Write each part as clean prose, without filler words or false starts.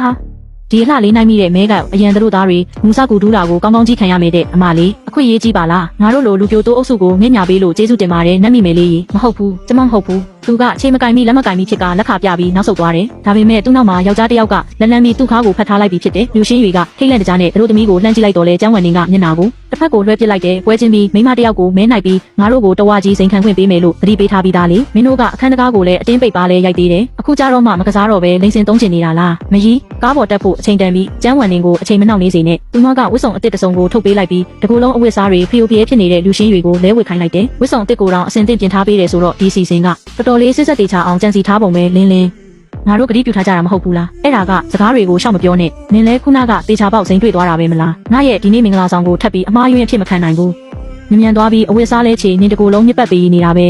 ဟာဒီလှလေးနိုင်မိတဲ့မဲကအရန်တို့သားတွေမူစကူဒူးလာကိုကောင်းကောင်းကြီးခံရမယ်တဲ့အမလေးအခွင့်ရေးကြီးပါလားငါတို့လိုလူပြိုတိုးအုပ်စုကိုမြင့်မြပေးလို့ကျေးဇူးတင်ပါတယ်နတ်မိမယ်လေးမဟုတ်ဘူးကျမမဟုတ်ဘူးသူကအချိန်မကင်မိလက်မကင်မိဖြစ်ကလက်ခပြပြီးနောက်ဆုတ်သွားတယ်ဒါပေမဲ့သူ့နောက်မှာယောက်ျားတစ်ယောက်ကလက်လန်းပြီးသူ့ခါကိုဖတ်ထားလိုက်ပြီးဖြစ်တယ်လူရှင်းတွေကထိတ်လန့်တကြားနဲ့တို့သမီးကိုလှမ်းကြည့်လိုက်တော့လဲကျန်းဝင်နေကမျက်နာကိုတစ်ဖက်ကိုလွှဲပစ်လိုက်တယ်ပွဲချင်းပြီးမိမတစ်ယောက်ကိုမဲနိုင်ပြီးငါတို့ကိုတဝါကြီးစိန်ခံခွင့်ပေးမယ်လို့သတိပေးထားပြီးသားလေမင်းတို့ကအခန်းတကားကိုလည်းအတင်းပိတ်ပါလဲရိုက်သေးတယ်အခုကြတော့မှမကစားတော့ပဲလိန်စင်သုံးချင်နေတာလားမကြီးကားပေါ်တက်ဖို့အချိန်တန်ပြီးကျန်းဝင်နေကိုအချိန်မနှောင့်နေစေနဲ့သူမကဝစ်စုံအစ်စ်တစုံကိုထုတ်ပေးလိုက်ပြီးတကူလုံးအဝတ်စားတွေဖျို့ဖျဲဖြစ်နေတဲ့လူရှင်းတွေကိုလဲဝစ်ခိုင်းလိုက်တယ်ဝစ်စုံအစ်စ်ကိုတော့အစင်သင့်ပြင်ထားပေးတယ်ဆိုတော့ဒီစီစဉ်ကတော်တော်လေးစစ်ဆက်တေချာအောင်ကြံစီထားပုံပဲလင်းလင်းငါတို့ကတိပြုထားကြတာမဟုတ်ဘူးလားအဲ့ဒါကစကားတွေကိုရှောက်မပြောနဲ့နင်လဲခုနကတေချာပေါက်စိန်တွေ့သွားတာပဲမလားငါရဲ့ဒီနေ့မင်္ဂလာဆောင်ကိုထပ်ပြီးအမှားယွင်းအဖြစ်မခံနိုင်ဘူးမြန်သွားပြီးအဝတ်စားလဲချေနင်တကူလုံးညစ်ပတ်ပေးနေတာပဲ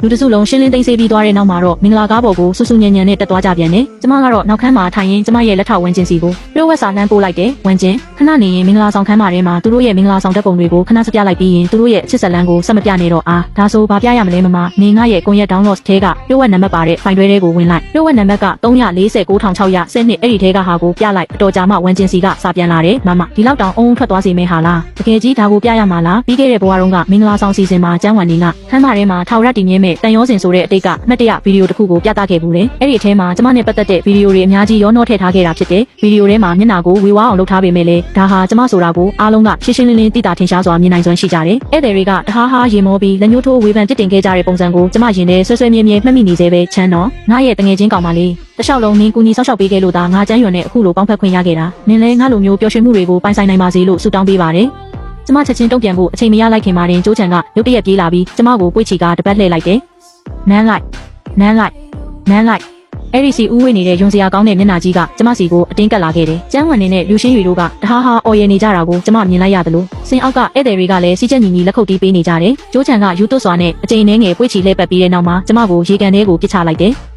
လူတစုလုံးရှင်းလင်းသိမ်းဆေးပြီးသွားတဲ့နောက်မှာတော့မင်္ဂလာကားပေါ်ကိုဆူဆူညံညံနဲ့တက်သွားကြပြန်တယ်။ကျမကတော့နောက်ခန်းမှာထိုင်ရင်းကျမရဲ့လက်ထောက်ဝန်းကျင်စီကိုပြိုးဝက်စာလမ်းပို့လိုက်တယ်။ဝန်းကျင်ခဏနေရင်မင်္ဂလာဆောင်ခန်းမှာထဲမှာသူတို့ရဲ့မင်္ဂလာဆောင်တက်ပုံတွေကိုခဏစပြလိုက်ပြီးရင်သူတို့ရဲ့အချစ်ဆက်လန်းကိုဆက်မပြနဲ့တော့ဒါဆိုဘာပြရမလဲမမနေငါရဲ့ကွန်ရက် download ထဲကပြိုးဝက်နံပါတ်ပါတဲ့ file တွဲတွေကိုဝင်လိုက်ပြိုးဝက်နံပါတ်က349610အဲ့ဒီထဲကဟာကိုပြလိုက်အတော်ကြာမှဝန်းကျင်စီကစာပြန်လာတယ်မမဒီလောက်တောင်အုံထွက်သွားစေမဲဟာလားတကယ်ကြီးဒါကိုပြရမှာလားပြီးခဲ့တဲ့ဘဝတုန်းကမင်္ဂလာဆောင်စီစဉ်မှာကျန်းဝန်နေကခန်းမထဲမှာထာဝရတည်မြဲမဲ့တန်ရောစင်ဆိုတဲ့အတိတ်ကအမှတ်တရဗီဒီယိုတစ်ခုကိုပြသခဲ့ဘူးလေအဲ့ဒီအထဲမှာကျမနဲ့ပတ်သက်တဲ့ဗီဒီယိုတွေအများကြီးရောနှောထည့်ထားခဲ့တာဖြစ်တယ်ဗီဒီယိုထဲမှာမျက်နှာကိုဝေဝါးအောင်လုပ်ထားပေမဲ့လည်းဒါဟာကျမဆိုတာကိုအားလုံးကရှင်းရှင်းလင်းလင်းသိတာထင်ရှားစွာမြင်နိုင်စွမ်းရှိကြတယ်ဧည့်သည်တွေကတဟားဟားရေမောပြီးလက်ညှိုးထိုးဝေဖန်တစ်တင်ခဲ့ကြတဲ့ပုံစံကိုကျမရင်ထဲဆွဲဆွဲမြဲမြဲမှတ်မိနေသေးပဲချမ်းတော့ငါရဲ့တငယ်ချင်းကောင်မလေးတခြားလုံးနင်းကူညီဆောက်ရှောက်ပေးခဲ့လို့ဒါငါကျန်းရွံနဲ့အခုလိုပေါင်းဖက်ခွင့်ရခဲ့တာနင်လဲငါလိုမျိုးပျော်ရွှင်မှုတွေကိုပိုင်ဆိုင်နိုင်ပါစေလို့ဆုတောင်းပေးပါတယ်ကျမချက်ချင်းတုံ့ပြန်ဖို့အချိန်မရလိုက်ခင်မှာတင်ကျိုးချံကရုတ်တရက်ပြေးလာပြီးကျမကိုပွေ့ချီကတပတ်လှည့်လိုက်တယ်နန်းလိုက်အဲ့ဒီစီဦးဝေးနေတဲ့ယုံစရာကောင်းတဲ့မျက်နှာကြီးကကျမစီကိုအတင်းကပ်လာခဲ့တယ်။ကျန်းဝန်နေတဲ့လူရှင်းရီတို့ကတဟားဟာအော်ရနေကြတာကိုကျမမြင်လိုက်ရတယ်လို့စင်အောက်ကဧည့်သည်တွေကလည်းစီးချက်ညီညီလက်ခုပ်တီးပေးနေကြတယ်။ကျိုးချံကယူသွတ်စွာနဲ့အချိန်နှဲငယ်ပွေ့ချီလှည့်ပတ်ပြီးတဲ့နောက်မှာကျမကိုရေကန်ထဲကိုပစ်ချလိုက်တယ်။